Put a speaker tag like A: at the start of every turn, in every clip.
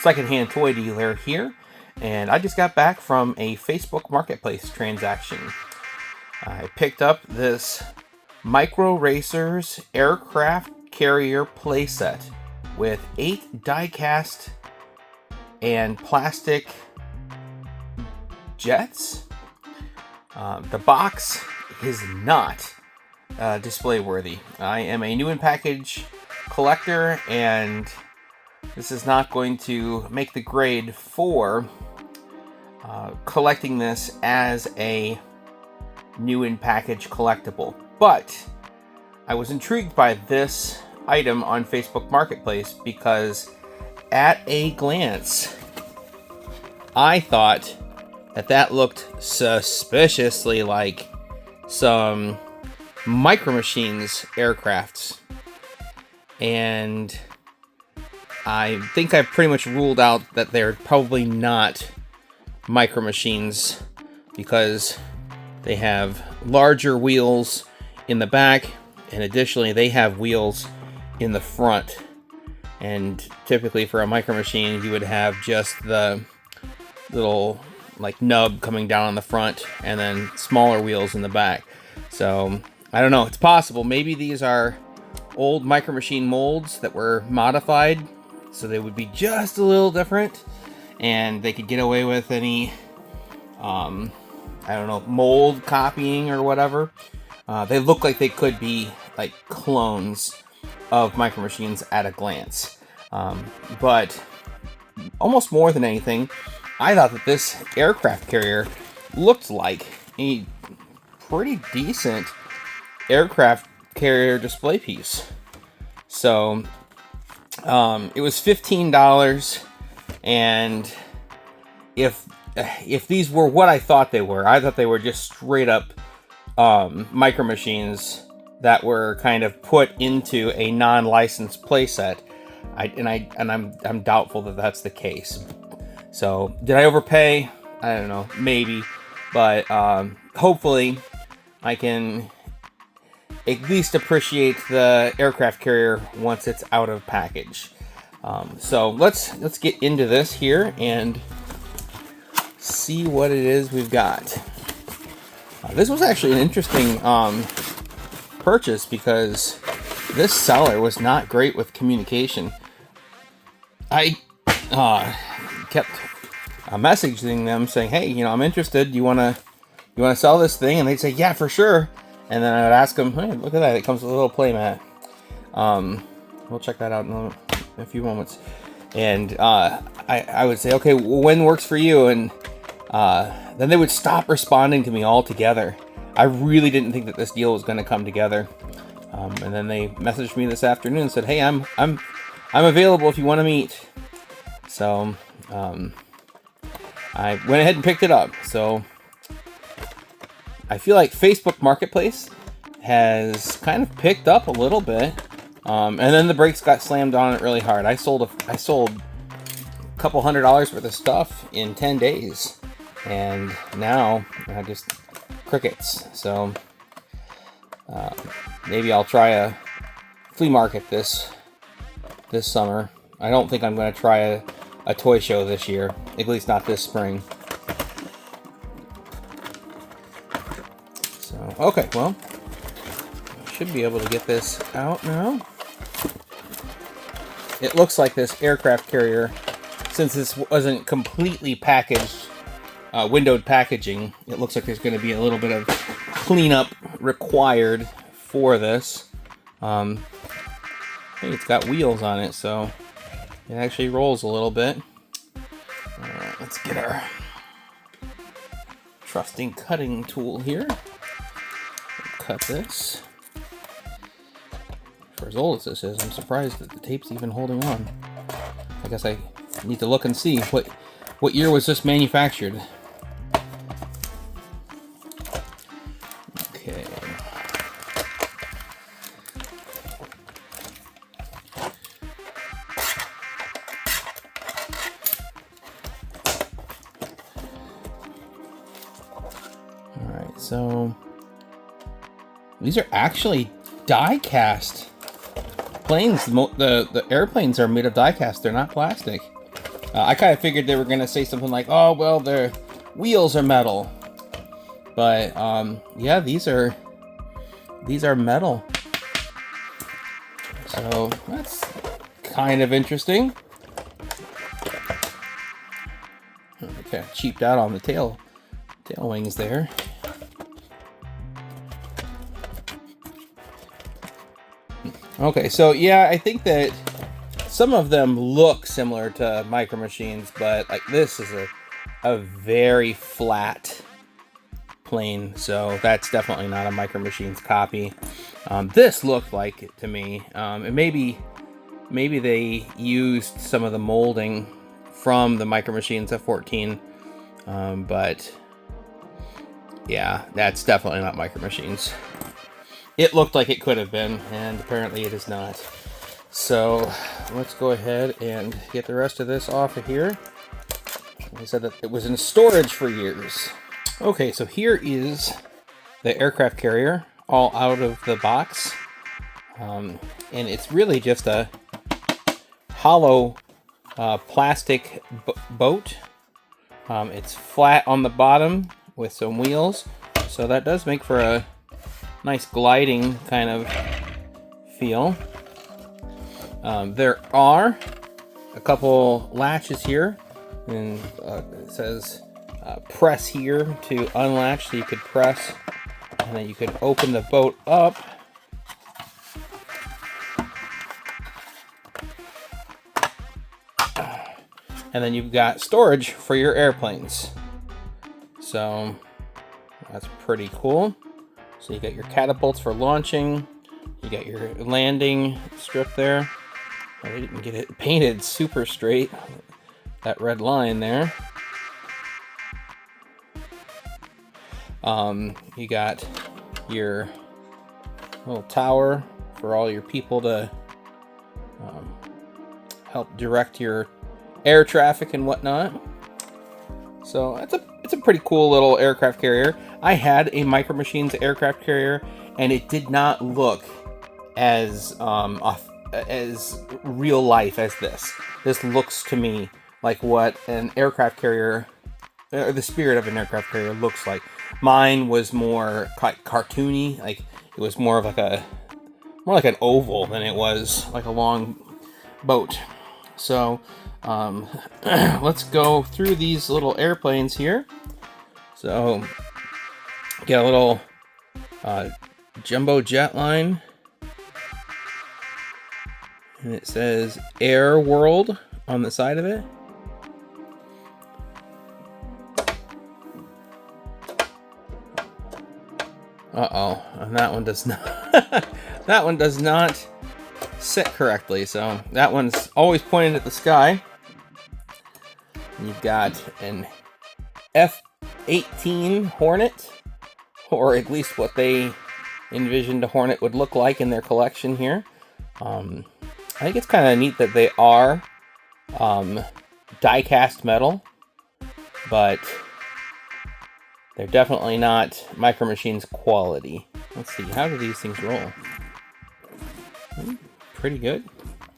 A: secondhand toy dealer here, and I just got back from a Facebook Marketplace transaction. I picked up this Micro Racers aircraft carrier playset with 8 die-cast and plastic jets. The box is not display worthy. I am a new in package collector, and this is not going to make the grade for collecting this as a new in package collectible. But I was intrigued by this item on Facebook Marketplace because at a glance I thought that looked suspiciously like some Micro Machines aircrafts, and I think I've pretty much ruled out that they're probably not Micro Machines because they have larger wheels in the back, and additionally they have wheels in the front. And typically for a Micro Machine you would have just the little like nub coming down on the front and then smaller wheels in the back. So I don't know, it's possible maybe these are old Micro Machine molds that were modified so they would be just a little different and they could get away with any I don't know, mold copying or whatever. They look like they could be like clones of Micro Machines at a glance. But almost more than anything, I thought that this aircraft carrier looked like a pretty decent aircraft carrier display piece. So it was $15, and if these were what I thought they were, I thought they were just straight up Micro Machines that were kind of put into a non-licensed playset. I'm doubtful that that's the case. So did I overpay? I don't know, maybe, but hopefully I can at least appreciate the aircraft carrier once it's out of package. So let's get into this here and see what it is we've got. This was actually an interesting purchase because this seller was not great with communication. I kept messaging them saying, "Hey, you know, I'm interested. You wanna sell this thing?" And they'd say, "Yeah, for sure." And then I would ask them, "Hey, look at that! It comes with a little playmat." We'll check that out in a few moments. And I would say, "Okay, well, when works for you?" And then they would stop responding to me altogether. I really didn't think that this deal was going to come together. And then they messaged me this afternoon and said, "Hey, I'm available if you want to meet." So I went ahead and picked it up. So I feel like Facebook Marketplace has kind of picked up a little bit, and then the brakes got slammed on it really hard. I sold a couple $100 worth of stuff in 10 days, and now I just crickets. So maybe I'll try a flea market this summer. I don't think I'm going to try a toy show this year, at least not this spring. So, okay, well, I should be able to get this out now. It looks like this aircraft carrier, since this wasn't completely packaged, windowed packaging, it looks like there's going to be a little bit of cleanup required for this. Hey, it's got wheels on it, so it actually rolls a little bit. Alright, let's get our trusting cutting tool here. Cut this. For as old as this is, I'm surprised that the tape's even holding on. I guess I need to look and see what year was this manufactured. Okay. Alright, so these are actually die-cast planes. The airplanes are made of die-cast. They're not plastic. I kind of figured they were going to say something like, oh, well, their wheels are metal. But, yeah, these are metal. So, that's kind of interesting. Kind of cheaped out on the tail wings there. Okay, so yeah, I think that some of them look similar to Micro Machines, but like this is a very flat plane, so that's definitely not a Micro Machines copy. This looked like it to me, and maybe they used some of the molding from the Micro Machines F14, but yeah, that's definitely not Micro Machines. It looked like it could have been, and apparently it is not. So let's go ahead and get the rest of this off of here. I said that it was in storage for years. Okay, so here is the aircraft carrier all out of the box. And it's really just a hollow plastic boat. It's flat on the bottom with some wheels, so that does make for a nice gliding kind of feel. There are a couple latches here, and it says press here to unlatch, so you could press and then you could open the boat up. And then you've got storage for your airplanes. So that's pretty cool. So you got your catapults for launching. You got your landing strip there. I didn't get it painted super straight. That red line there. You got your little tower for all your people to help direct your air traffic and whatnot. So it's a pretty cool little aircraft carrier. I had a Micro Machines aircraft carrier, and it did not look as real life as this. This looks to me like what an aircraft carrier, or the spirit of an aircraft carrier, looks like. Mine was more cartoony, like it was more like an oval than it was like a long boat. So let's go through these little airplanes here. So get a little jumbo jet line, and it says Air World on the side of it. Uh-oh, and that one does not that one does not sit correctly, so that one's always pointed at the sky. And you've got an F-18 Hornet, or at least what they envisioned a Hornet would look like in their collection here. I think it's kind of neat that they are die-cast metal, but they're definitely not Micro Machines quality. Let's see, how do these things roll? Pretty good,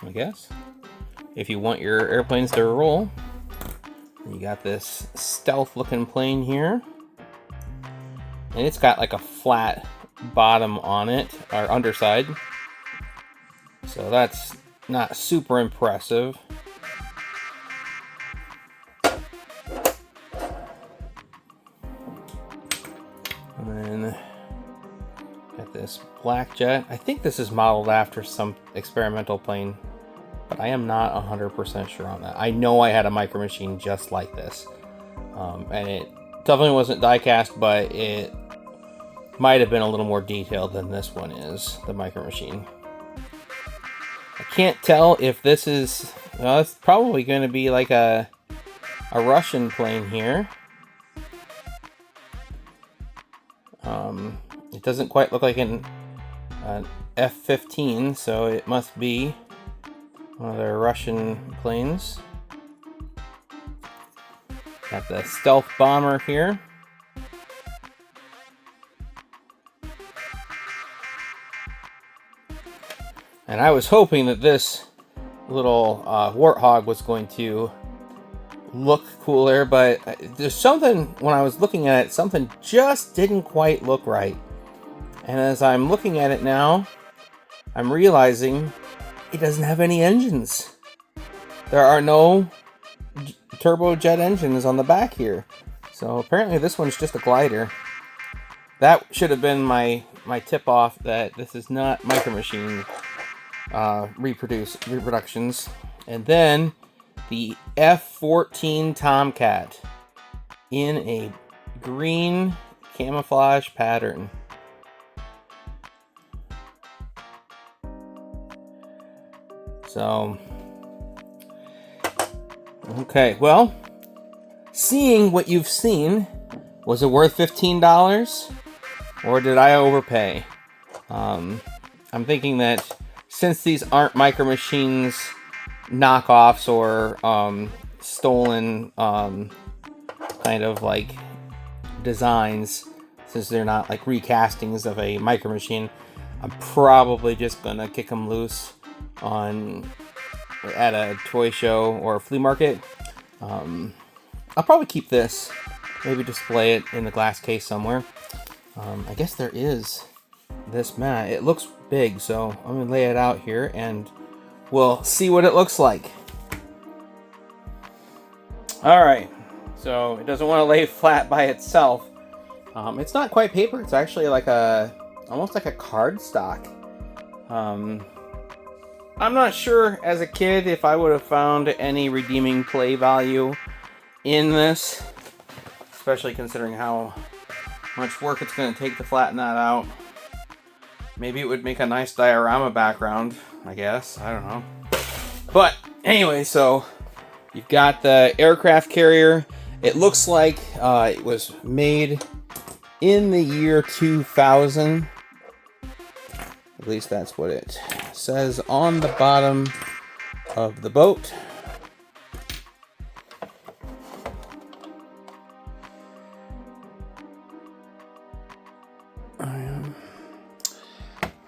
A: I guess. If you want your airplanes to roll, you got this stealth looking plane here. And it's got like a flat bottom on it, or underside. So that's not super impressive. And then got this black jet. I think this is modeled after some experimental plane, but I am not 100% sure on that. I know I had a Micro Machine just like this. And it definitely wasn't die-cast, but it might have been a little more detailed than this one is, the Micro Machine. I can't tell if this is... Well, it's probably going to be like a Russian plane here. It doesn't quite look like an F-15, so it must be one of their Russian planes. Got the stealth bomber here. And I was hoping that this little Warthog was going to look cooler, but there's something, when I was looking at it, something just didn't quite look right. And as I'm looking at it now, I'm realizing it doesn't have any engines. There are no turbojet engines on the back here. So apparently this one's just a glider. That should have been my tip off that this is not Micro Machine reproductions. And then the F-14 Tomcat in a green camouflage pattern. So, okay, well, seeing what you've seen, was it worth $15? Or did I overpay? I'm thinking that since these aren't Micro Machines knockoffs or stolen kind of like designs, since they're not like recastings of a Micro Machine, I'm probably just gonna kick them loose at a toy show or a flea market. I'll probably keep this, maybe display it in the glass case somewhere. I guess there is this mat. It looks big, so I'm gonna lay it out here and we'll see what it looks like. Alright, so it doesn't want to lay flat by itself. It's not quite paper, it's actually like almost like a cardstock. I'm not sure as a kid if I would have found any redeeming play value in this, especially considering how much work it's going to take to flatten that out. Maybe it would make a nice diorama background, I guess. I don't know. But anyway, so you've got the aircraft carrier. It looks like it was made in the year 2000. At least that's what it says on the bottom of the boat.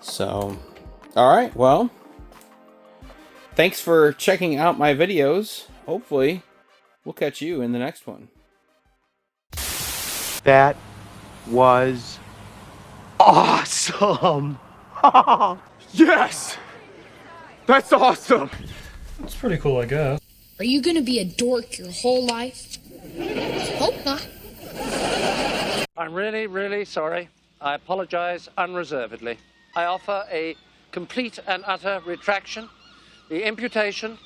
A: So, alright, well, thanks for checking out my videos. Hopefully, we'll catch you in the next one.
B: That was awesome! Yes! That's awesome!
C: It's pretty cool, I guess.
D: Are you gonna be a dork your whole life? Hope not.
E: I'm really, really sorry. I apologize unreservedly. I offer a complete and utter retraction. The imputation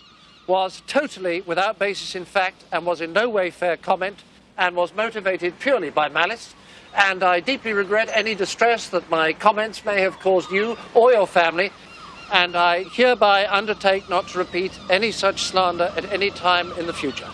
E: was totally without basis in fact and was in no way fair comment and was motivated purely by malice. And I deeply regret any distress that my comments may have caused you or your family. And I hereby undertake not to repeat any such slander at any time in the future.